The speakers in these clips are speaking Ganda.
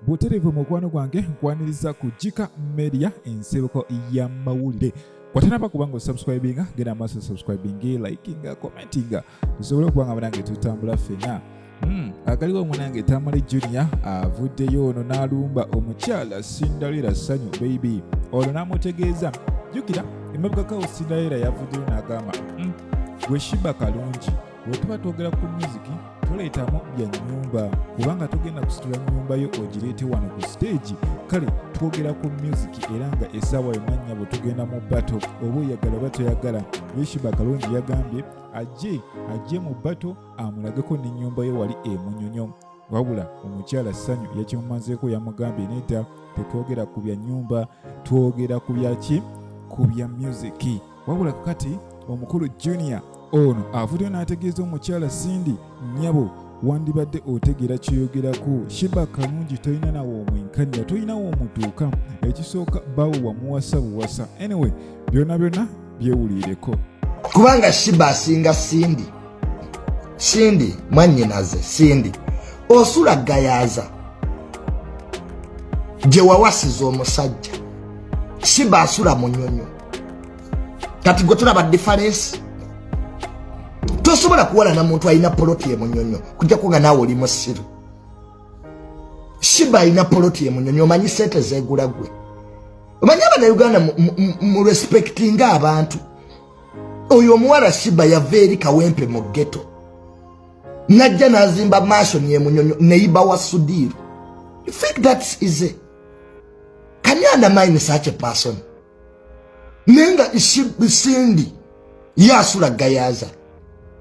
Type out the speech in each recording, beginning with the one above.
butereevu mukwano gwange nkwaniriza kujika media ensibuko y'amawulire kwatanaba kubanga subscribinga genda maaso subscribing likinga commentinga tusobole okubanga banange tutambula ffenna akaliwo omunange Tamale Junior avuddeyo ono n'alumba omukyala Cinderella Sanyu baby olwo n'amutegeeza jjukira emabegako Cinderella yavuddeyo n'agamba gwe Sheebah kalungi bwe tuba twogera ku music tuleetamu bya nnyumba kubanga tugenda kusitula nnyumba yo ogireete wano ku stage kale twogera ku music era nga essaawa yonna nnyabo tugenda mu bato oba oyagala oba toyagala Sheebah kalungi yagambye ajje mu bato amulageko n'ennyumba yo wali emunyonyo wabula omukyala Sanyu yakimumazeeko yamugambye nedda tetwogera ku bya nnyumba twogera ku byaki ku bya music wabula kakati omukulu Junior ono avuddeyo n'ategeeza omukyala Cindy nnyabo wandibadde otegeera kyoyogerako Sheebah kalungi tolina nawo omwenkanira tolinawo omutuuka ekisooka bawo wamuwasa buwasa anyway byonna byewuliireko kubanga Sheebah asinga Cindy mwannyinaze Cindy osula gayaza gye wawasiza omusajja Sheebah asula munyonyo kati gwe tulaba difference tosobola kuwala na muntu alina poloti ye munyonyo kujja kuga naawe oli musiru Sheebah alina poloti ye munyonyo omanyi sente zeegula gwe omanyi Abannayuganda mu respectinga abantu oyo omuwala Sheebah yava eri kawempe mu ghetto najja n'azimba mansion ye munyonyo neiba wa Sudiru. You think that's easy? Can you undermine such a person? Nenga Cindy yasula gayaza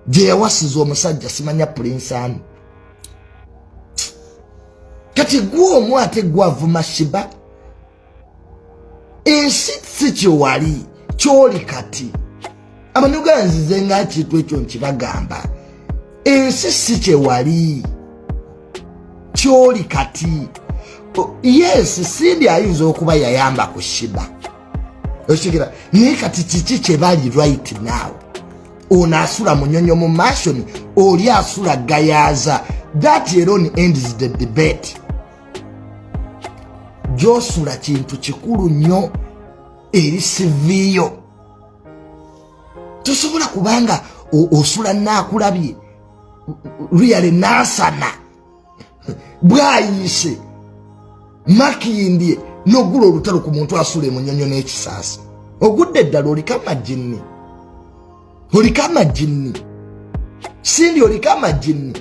gye yawasiza omusajja simanya Prince Anne kati gwo omwate gwavuma Sheebah ensi si kyewali kyoli kati Abannayuganda nzize nga kintu ekyo nkibagamba ensi si kyewali kyoli kati yes Cindy ayinza okuba yayamba ku Sheebah okigira naye kati kiki kye bali right now ono asula munyonyo mu mansion oli asula gayaza that alone ends the debate gyosula kintu kikulu nnyo eri siviyo tosobola kubanga osula naakulabye really nasana bwayise makindye n'ogula olutalo ku muntu asula munyonyo n'ekisaasi ogudde ddala olikama jinni Cindy olikama jinni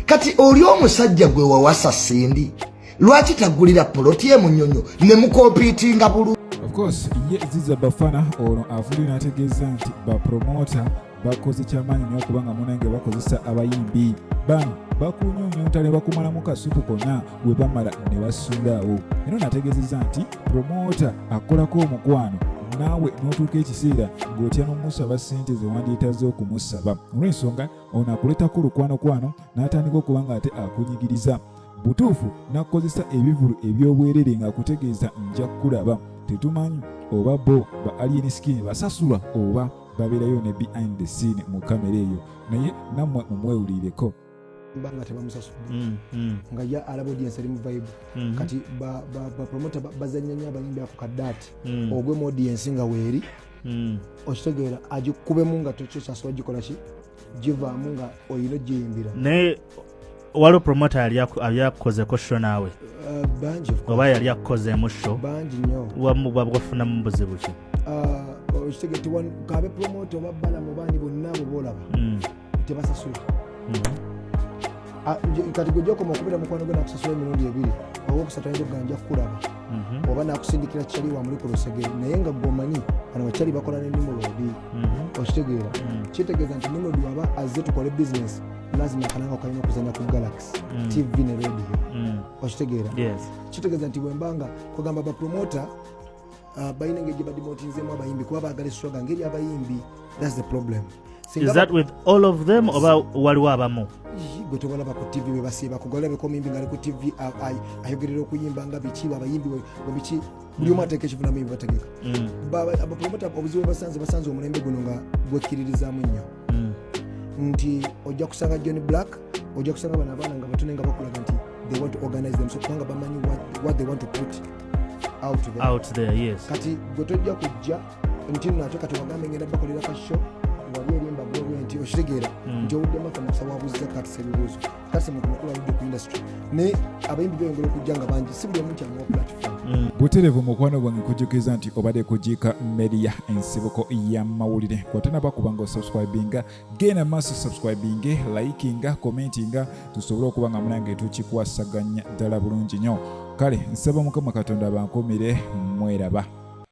kati oli omusajja gwe wawasa Cindy lwaki tagulira poloti ye munyonyo ne mukompitinga bulu of course ye ziza bafana ono avuli n'ategeeza nti bapromota bakoze kyamaanyi nnyo kubanga munange bakozesa abayimbi bano bakunyunyunta ne bakumala mu kasupu konna bwe bamala ne basundaawo era n'ategeezezza nti promota akolako omukwano naawe n'otuuka ekiseera ng'otya n'omusaba ssente ze wandyetaze okumusaba olw'ensonga ono akuleetako lukwano n'atandika okuba nga ate akunyigiriza butuufu n'akozesa ebivulu eby'obwerere ng'akutegeeza nja kulaba tetumanyi oba bo ba alien skin basasula oba babeerayo ne behind the scene mu kamera eyo naye nammwe mumwewulireko mbanga tebamusasudde nga ya alaba audience eri mu vibe kati ba promoter bazanya nnyo abayimbi ako kaddaati ogwe mu audience nga weeri okitegeera agikubemu nga tokyosasula gikola ki givaamu nga oyina giyimbira naye waliwo promoter yali akozeko sho naawe bangi oba yali akozeemu sho bangi nnyo wafunamu buzibu ki okitegeera kabe promoter oba balamu bandi bonna abo boolaba tebasasula kati gwe gyokoma okubira mukwano gwe nakusasula emirundi ebiri oba okusatu ayinza okuganja kukulaba oba nakusindikira kyali wa muli ku lusege naye nga gwomanyi bano bakyali bakola ne nimulodi okitegeera kitegeeza nti nimulodi waba azze tukole business lazima akananga okalina okuzanya ku Galaxy TV ne radio okitegeera kitegeeza nti bwembanga kugamba bapromota balina engeri gye badimotinzemu abayimbi kuba baagala essoga ngeri abayimbi that's the problem. Is that with all of them oba waliwo abamu gwe tobalaba ku TV bwe basiiba kugolabeko omuyimbi ng'ali ku TV ayogerera okuyimba nga biki abayimbi biki buli omu ateeka ekivunamu ebyo bategeka abapromota obuzibu basanze omulembe guno nga gwekkiririzaamu nnyo nti ojja kusanga John Black ojja kusanga bano abaana nga batone nga bakulaga nti they want to organize them so kubanga bamanyi what what they want to put out there, yes. Kati gwe tojja kujja nti nate kati wagambe ngenda bakolera ka show wali erimba blogwe nti okitegeera nti owuddemu afa mukusaba wabuuziza katisa ebibuuzo katisa muntu mukulu aludde ku industry naye abayimbi beyongera okujja nga bangi si buli omu kyamuwa platform. butereevu mukwano gwange kujjukiza nti obadde kujiika media ensibuko y'amawulire kwatanaba kubanga osubscribinga genda maaso subscribinge likinga commentinga tusobole okuba nga munange tukikwasaganya ddala bulungi nnyo. Kale nsaba Mukama Katonda abankumire mweraba.